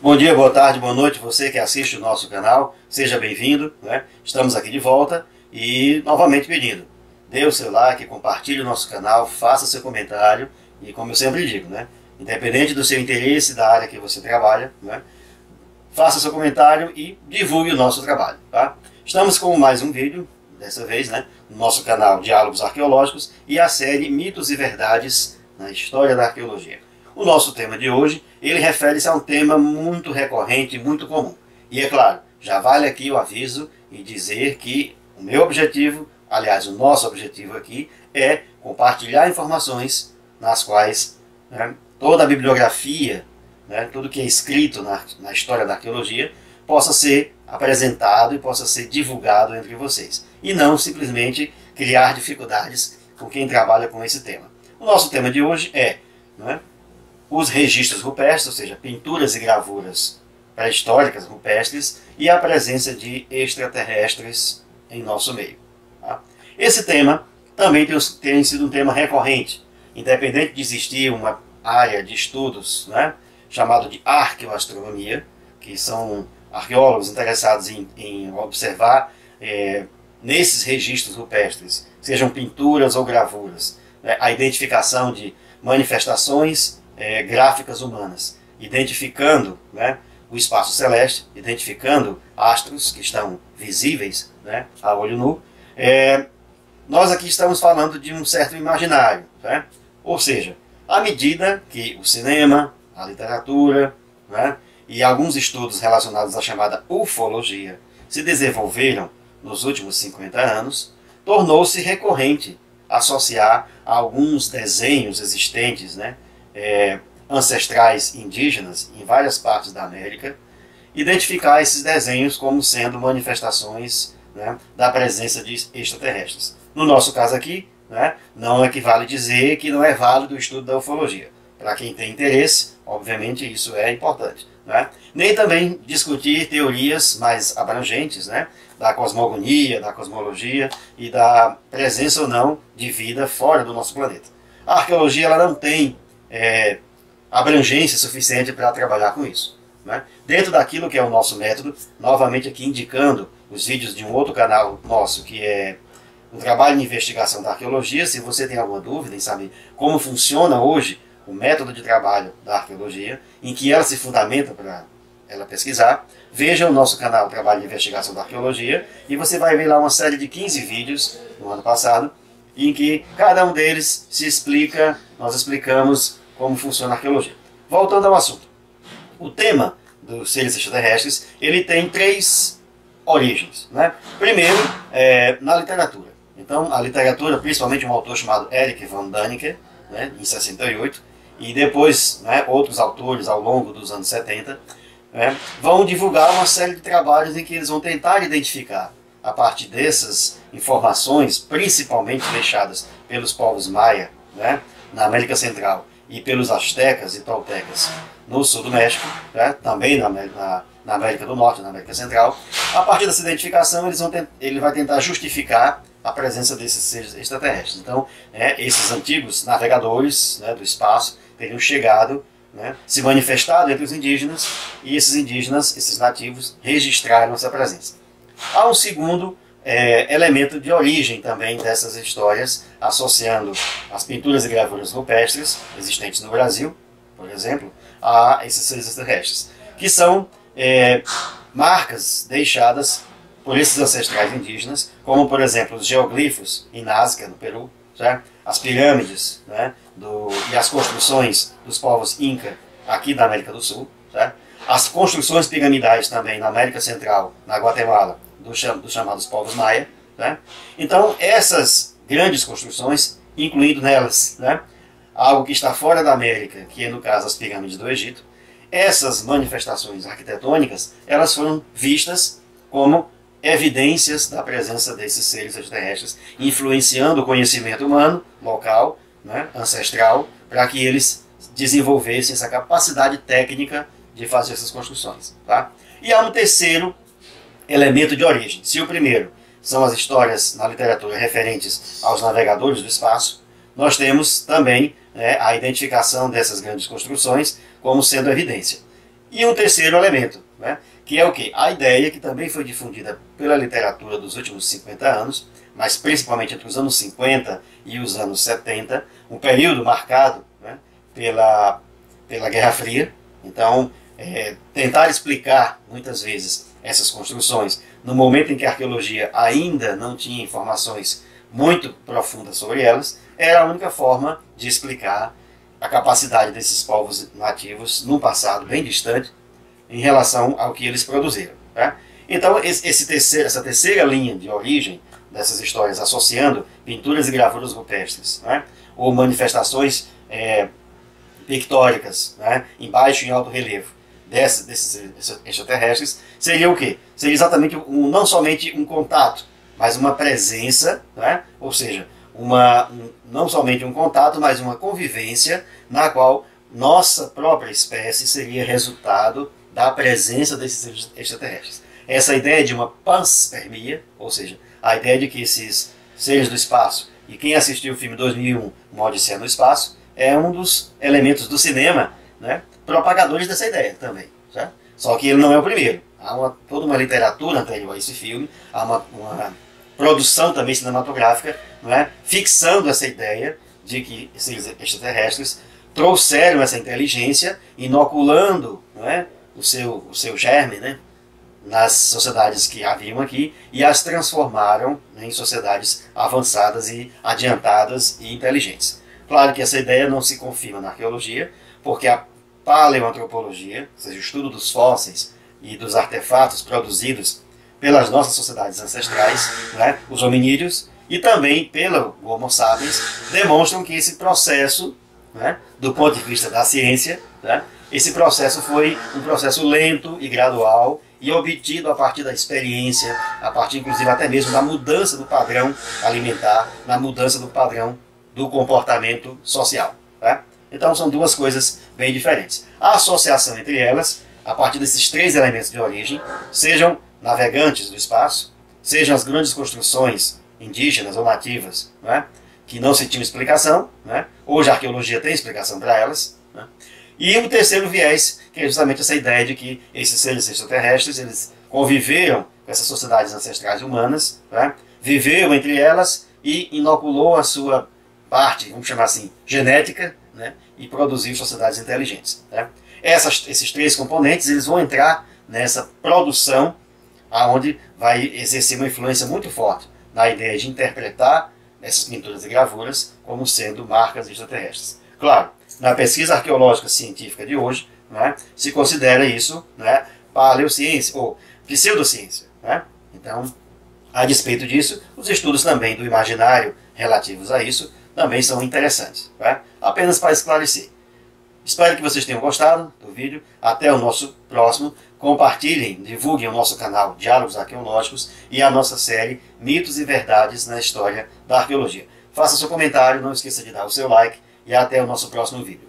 Bom dia, boa tarde, boa noite, você que assiste o nosso canal, seja bem-vindo, né? Estamos aqui de volta e novamente pedindo, dê o seu like, compartilhe o nosso canal, faça seu comentário e, como eu sempre digo, né? Independente do seu interesse, da área que você trabalha, né? Faça seu comentário e divulgue o nosso trabalho, tá? Estamos com mais um vídeo, dessa vez, né? No nosso canal Diálogos Arqueológicos e a série Mitos e Verdades na História da Arqueologia. O nosso tema de hoje, ele refere-se a um tema muito recorrente, muito comum. E é claro, já vale aqui o aviso e dizer que o meu objetivo, aliás, o nosso objetivo aqui, é compartilhar informações nas quais, né, toda a bibliografia, né, tudo que é escrito na história da arqueologia, possa ser apresentado e possa ser divulgado entre vocês. E não simplesmente criar dificuldades com quem trabalha com esse tema. O nosso tema de hoje é, né, os registros rupestres, ou seja, pinturas e gravuras pré-históricas rupestres e a presença de extraterrestres em nosso meio. Tá? Esse tema também tem sido um tema recorrente, independente de existir uma área de estudos, né, chamado de arqueoastronomia, que são arqueólogos interessados em observar nesses registros rupestres, sejam pinturas ou gravuras, né, a identificação de manifestações gráficas humanas, identificando, né, o espaço celeste, identificando astros que estão visíveis, né, a olho nu. Nós aqui estamos falando de um certo imaginário, né? Ou seja, à medida que o cinema, a literatura, né, e alguns estudos relacionados à chamada ufologia se desenvolveram nos últimos 50 anos, tornou-se recorrente associar a alguns desenhos existentes, né, ancestrais indígenas em várias partes da América, identificar esses desenhos como sendo manifestações, né, da presença de extraterrestres. No nosso caso aqui, né, não equivale dizer que não é válido o estudo da ufologia. Para quem tem interesse, obviamente isso é importante. Né? Nem também discutir teorias mais abrangentes, né, da cosmogonia, da cosmologia e da presença ou não de vida fora do nosso planeta. A arqueologia ela não tem abrangência suficiente para trabalhar com isso. Né? Dentro daquilo que é o nosso método, novamente aqui indicando os vídeos de um outro canal nosso, que é o trabalho de investigação da arqueologia. Se você tem alguma dúvida em saber como funciona hoje o método de trabalho da arqueologia, em que ela se fundamenta para ela pesquisar, veja o nosso canal Trabalho de Investigação da Arqueologia e você vai ver lá uma série de 15 vídeos no ano passado, em que cada um deles se explica, nós explicamos como funciona a arqueologia. Voltando ao assunto. O tema dos seres extraterrestres, ele tem três origens. Né? Primeiro, na literatura. Então, a literatura, principalmente um autor chamado Erich von Däniken, né, em 68, e depois, né, outros autores ao longo dos anos 70, né, vão divulgar uma série de trabalhos em que eles vão tentar identificar, a partir dessas informações, principalmente deixadas pelos povos maia, né, na América Central, e pelos astecas e toltecas no sul do México, né, também na América do Norte, na América Central. A partir dessa identificação, ele vai tentar justificar a presença desses seres extraterrestres. Então, esses antigos navegadores, né, do espaço teriam chegado, né, se manifestado entre os indígenas, e esses indígenas, esses nativos, registraram essa presença. Há um segundo elemento de origem também dessas histórias, associando as pinturas e gravuras rupestres existentes no Brasil, por exemplo, a esses seres extraterrestres, que são marcas deixadas por esses ancestrais indígenas, como, por exemplo, os geoglifos em Nazca, no Peru, certo? As pirâmides, né, e as construções dos povos Inca aqui da América do Sul, certo? As construções piramidais também na América Central, na Guatemala, dos chamados povos maia. Né? Então, essas grandes construções, incluindo nelas, né, algo que está fora da América, que é no caso as pirâmides do Egito, essas manifestações arquitetônicas, elas foram vistas como evidências da presença desses seres extraterrestres, influenciando o conhecimento humano, local, né, ancestral, para que eles desenvolvessem essa capacidade técnica de fazer essas construções. Tá? E há um terceiro elemento de origem. Se o primeiro são as histórias na literatura referentes aos navegadores do espaço, nós temos também a identificação dessas grandes construções como sendo evidência. E um terceiro elemento, né, que é o quê? A ideia que também foi difundida pela literatura dos últimos 50 anos, mas principalmente entre os anos 50 e os anos 70, um período marcado, né, pela Guerra Fria. Então, tentar explicar, muitas vezes, essas construções no momento em que a arqueologia ainda não tinha informações muito profundas sobre elas, era a única forma de explicar a capacidade desses povos nativos num passado bem distante em relação ao que eles produziram. Tá? Então, essa terceira linha de origem dessas histórias, associando pinturas e gravuras rupestres, né, ou manifestações pictóricas, né, em baixo e em alto relevo desses extraterrestres, seria o quê? Seria exatamente não somente um contato, mas uma presença, né, ou seja, não somente um contato, mas uma convivência na qual nossa própria espécie seria resultado da presença desses extraterrestres. Essa ideia de uma panspermia, ou seja, a ideia de que esses seres do espaço, e quem assistiu o filme 2001, Uma Odisseia no Espaço, é um dos elementos do cinema, né, propagadores dessa ideia também. Certo? Só que ele não é o primeiro. Há toda uma literatura anterior a esse filme, há uma produção também cinematográfica, não é, fixando essa ideia de que esses extraterrestres trouxeram essa inteligência, inoculando, não é, o seu germe, né, nas sociedades que haviam aqui e as transformaram, né, em sociedades avançadas e adiantadas e inteligentes. Claro que essa ideia não se confirma na arqueologia, porque a paleoantropologia, ou seja, o estudo dos fósseis e dos artefatos produzidos pelas nossas sociedades ancestrais, né, os hominídeos, e também pelo Homo sapiens, demonstram que esse processo, né, do ponto de vista da ciência, né, esse processo foi um processo lento e gradual e obtido a partir da experiência, a partir inclusive até mesmo da mudança do padrão alimentar, na mudança do padrão do comportamento social. Tá? Então são duas coisas bem diferentes. A associação entre elas, a partir desses três elementos de origem, sejam navegantes do espaço, sejam as grandes construções indígenas ou nativas, né, que não se tinha explicação, né, hoje a arqueologia tem explicação para elas, né, e um terceiro viés, que é justamente essa ideia de que esses seres extraterrestres, eles conviveram com essas sociedades ancestrais humanas, né, viveram entre elas e inoculou a sua parte, vamos chamar assim, genética, né, e produziu sociedades inteligentes. Né. Esses três componentes, eles vão entrar nessa produção aonde vai exercer uma influência muito forte na ideia de interpretar essas pinturas e gravuras como sendo marcas extraterrestres. Claro, na pesquisa arqueológica científica de hoje, né, se considera isso, né, paleociência ou pseudociência. Né? Então, a despeito disso, os estudos também do imaginário relativos a isso também são interessantes. Né? Apenas para esclarecer. Espero que vocês tenham gostado do vídeo. Até o nosso próximo. Compartilhem, divulguem o nosso canal Diálogos Arqueológicos e a nossa série Mitos e Verdades na História da Arqueologia. Faça seu comentário, não esqueça de dar o seu like e até o nosso próximo vídeo.